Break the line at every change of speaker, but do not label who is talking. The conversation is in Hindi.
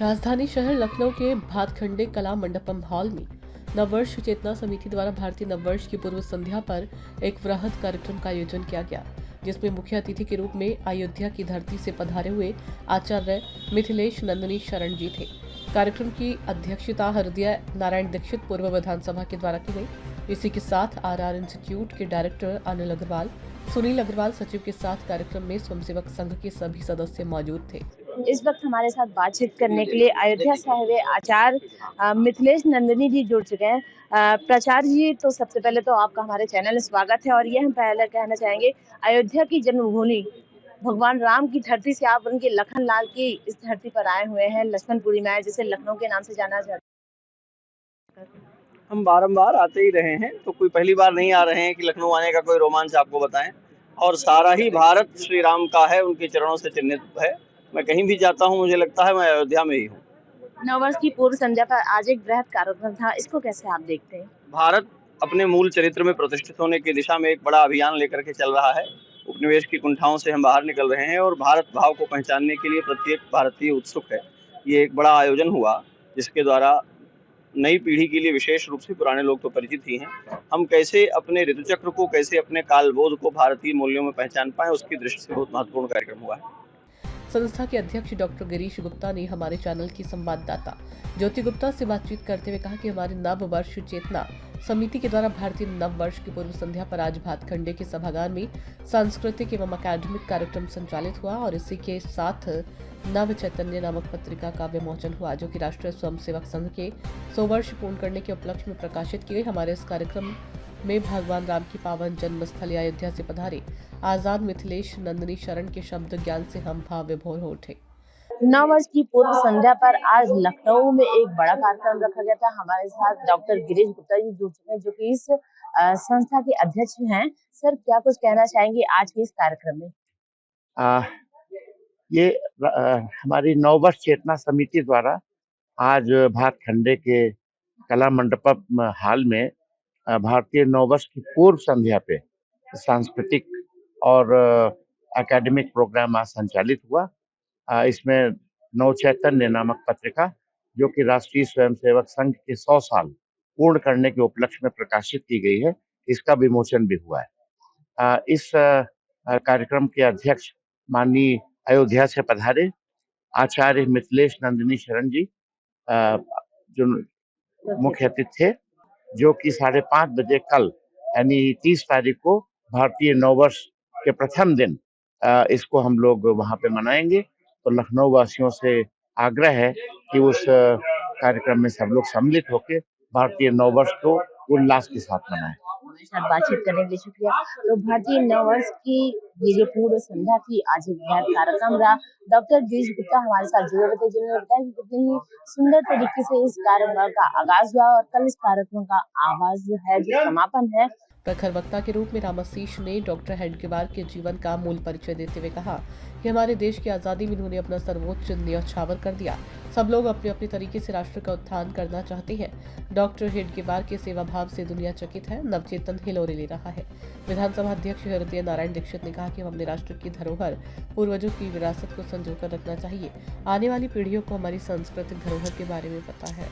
राजधानी शहर लखनऊ के भातखंडे कला मंडपम हॉल में नववर्ष चेतना समिति द्वारा भारतीय नववर्ष की पूर्व संध्या पर एक वृहद कार्यक्रम का आयोजन किया गया, जिसमें मुख्य अतिथि के रूप में अयोध्या की धरती से पधारे हुए आचार्य मिथिलेश नंदनी शरण जी थे। कार्यक्रम की अध्यक्षता हृदय नारायण दीक्षित पूर्व विधानसभा के द्वारा की गई। इसी के साथ आरआर इंस्टीट्यूट के डायरेक्टर अनिल अग्रवाल, सुनील अग्रवाल सचिव के साथ कार्यक्रम में स्वयंसेवक संघ के सभी सदस्य मौजूद थे।
इस वक्त हमारे साथ बातचीत करने के लिए अयोध्या साहिब आचार्य मिथिलेश नंदनी जी जुड़ चुके हैं। प्राचार्य जी, तो सबसे पहले तो आपका हमारे चैनल में स्वागत है और ये हम पहले कहना चाहेंगे, अयोध्या की जन्मभूमि भगवान राम की धरती से आप उनके लखन लाल की इस धरती पर आए हुए हैं, लक्ष्मणपुरी में, जिसे लखनऊ के नाम से जाना जाता है।
हम बारंबार आते ही रहे हैं, तो कोई पहली बार नहीं आ रहे हैं कि लखनऊ आने का कोई रोमांच आपको बताएं। और सारा ही भारत श्री राम का है, उनके चरणों से चिन्हित है। मैं कहीं भी जाता हूं, मुझे लगता है मैं अयोध्या में ही हूं।
नववर्ष की पूर्व संध्या पर आज एक बृहद कार्यक्रम था, इसको कैसे आप देखते हैं?
भारत अपने मूल चरित्र में प्रतिष्ठित होने की दिशा में एक बड़ा अभियान लेकर के चल रहा है। उपनिवेश की कुंठाओं से हम बाहर निकल रहे हैं और भारत भाव को पहचानने के लिए प्रत्येक भारतीय उत्सुक है। ये एक बड़ा आयोजन हुआ, जिसके द्वारा नई पीढ़ी के लिए, विशेष रूप से पुराने लोग तो परिचित ही हैं, हम कैसे अपने ऋतुचक्र को, कैसे अपने कालबोध को भारतीय मूल्यों में पहचान पाएं, उसकी दृष्टि से बहुत महत्वपूर्ण कार्यक्रम हुआ है।
संस्था के अध्यक्ष डॉक्टर गिरीश गुप्ता ने हमारे चैनल की संवाददाता ज्योति गुप्ता से बातचीत करते हुए कहा कि हमारे नव वर्ष चेतना समिति के द्वारा भारतीय नव वर्ष की पूर्व संध्या पर आज भातखंडे के सभागार में सांस्कृतिक एवं अकादमिक कार्यक्रम संचालित हुआ और इसी के साथ नव चैतन्य नामक पत्रिका का विमोचन हुआ, जो कि राष्ट्रीय स्वयंसेवक संघ के 100 वर्ष पूर्ण करने के उपलक्ष्य में प्रकाशित की गई। हमारे इस कार्यक्रम में भगवान राम की पावन जन्मस्थली अयोध्या से पधारे आजाद मिथिलेश नंदनी शरण के शब्द ज्ञान से हम भाव विभोर हो उठे।
नववर्ष की पूर्व संध्या पर आज लखनऊ में एक बड़ा कार्यक्रम रखा गया था। हमारे साथ डॉक्टर गिरीश गुप्ता जी जुड़ चुके हैं, जो कि इस संस्था के अध्यक्ष हैं। सर, क्या कुछ कहना चाहेंगे आज के इस कार्यक्रम में?
ये हमारी नववर्ष चेतना समिति द्वारा आज भातखंडे के कला मंडपम हॉल में भारतीय नववर्ष की पूर्व संध्या पे सांस्कृतिक और एकेडमिक प्रोग्राम आज संचालित हुआ। इसमें नव चैतन्य नामक पत्रिका, जो कि राष्ट्रीय स्वयंसेवक संघ के 100 साल पूर्ण करने के उपलक्ष्य में प्रकाशित की गई है, इसका विमोचन भी हुआ है। इस कार्यक्रम के अध्यक्ष माननीय अयोध्या से पधारे आचार्य मिथिलेश नंदनी शरण जी जो मुख्य अतिथि थे, जो कि 5:30 बजे कल यानी 30 तारीख को भारतीय नववर्ष के प्रथम दिन इसको हम लोग वहां पे मनाएंगे। तो लखनऊ वासियों से आग्रह है कि उस कार्यक्रम में सब लोग सम्मिलित होकर भारतीय नववर्ष को उल्लास के साथ मनाएं।
हमारे साथ बातचीत करने के लिए शुक्रिया। तो भारतीय नववर्ष की ये जो पूर्व संध्या थी, आज एक बृहद कार्यक्रम रहा। डॉक्टर गिरीश गुप्ता हमारे साथ जुड़े हुए थे, जिन्होंने बताया कि कितने ही सुंदर तरीके से इस कार्यक्रम का आगाज हुआ और कल इस कार्यक्रम का आवाज जो है, जो समापन है।
प्रखर वक्ता के रूप में रामाशीष ने डॉक्टर हेडगेवार के जीवन का मूल परिचय देते हुए कहा कि हमारे देश की आजादी में उन्होंने अपना सर्वोच्च न्यौछावर कर दिया। सब लोग अपने अपने तरीके से राष्ट्र का उत्थान करना चाहते हैं। डॉक्टर हेडगेवार के सेवा भाव से दुनिया चकित है, नवचेतन हिलोरे ले रहा है। विधानसभा अध्यक्ष हृदय नारायण दीक्षित ने कहा कि हम अपने राष्ट्र की धरोहर, पूर्वजों की विरासत को संजोकर रखना चाहिए। आने वाली पीढ़ियों को हमारी सांस्कृतिक धरोहर के बारे में पता है।